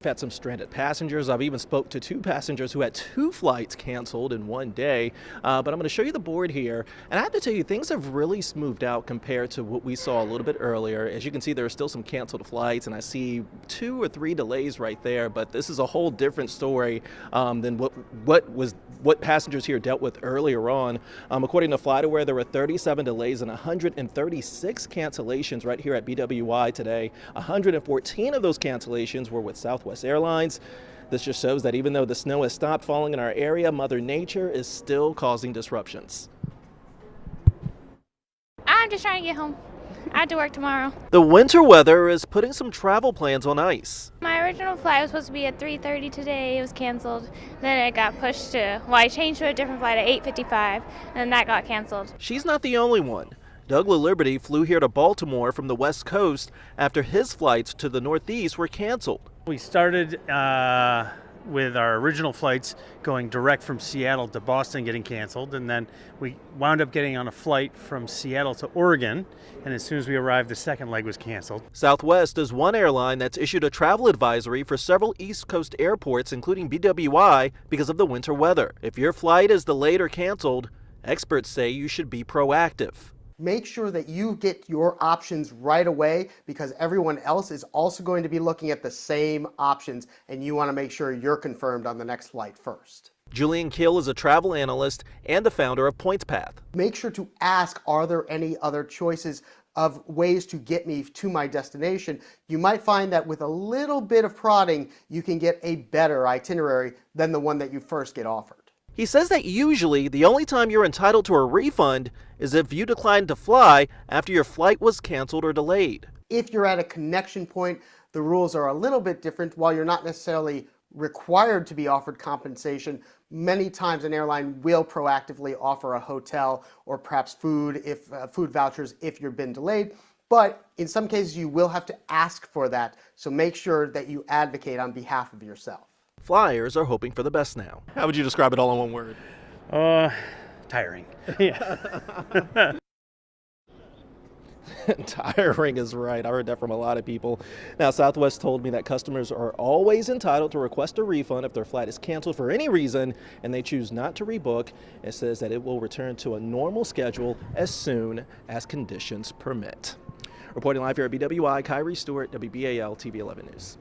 I've had some stranded passengers. I've even spoke to two passengers who had two flights canceled in one day. But I'm going to show you the board here. And I have to tell you, things have really smoothed out compared to what we saw a little bit earlier. As you can see, there are still some canceled flights, and I see 2 or 3 delays right there. But this is a whole different story than what passengers here dealt with earlier on. According to FlightAware, there were 37 delays and 136 cancellations right here at BWI today. 114 of those cancellations were with Southwest Airlines. This just shows that even though the snow has stopped falling in our area, Mother Nature is still causing disruptions. I'm just trying to get home. I have to work tomorrow. The winter weather is putting some travel plans on ice. My original flight was supposed to be at 3:30 today. It was canceled. Then it got pushed to, I changed to a different flight at 8:55, and that got canceled. She's not the only one. Doug LaLiberty flew here to Baltimore from the West Coast after his flights to the Northeast were canceled. We started with our original flights going direct from Seattle to Boston getting canceled, and then we wound up getting on a flight from Seattle to Oregon, and as soon as we arrived, the second leg was canceled. Southwest is one airline that's issued a travel advisory for several East Coast airports, including BWI, because of the winter weather. If your flight is delayed or canceled, experts say you should be proactive. Make sure that you get your options right away, because everyone else is also going to be looking at the same options, and you want to make sure you're confirmed on the next flight first. Julian Kill is a travel analyst and the founder of PointsPath. Make sure to ask, are there any other choices of ways to get me to my destination? You might find that with a little bit of prodding, you can get a better itinerary than the one that you first get offered. He says that usually the only time you're entitled to a refund is if you decline to fly after your flight was canceled or delayed. If you're at a connection point, the rules are a little bit different. While you're not necessarily required to be offered compensation, many times an airline will proactively offer a hotel or perhaps food vouchers if you've been delayed. But in some cases, you will have to ask for that. So make sure that you advocate on behalf of yourself. Flyers are hoping for the best now. How would you describe it all in one word? Tiring. Yeah. Tiring is right. I heard that from a lot of people. Now, Southwest told me that customers are always entitled to request a refund if their flight is canceled for any reason and they choose not to rebook. It says that it will return to a normal schedule as soon as conditions permit. Reporting live here at BWI, Kyrie Stewart, WBAL TV 11 News.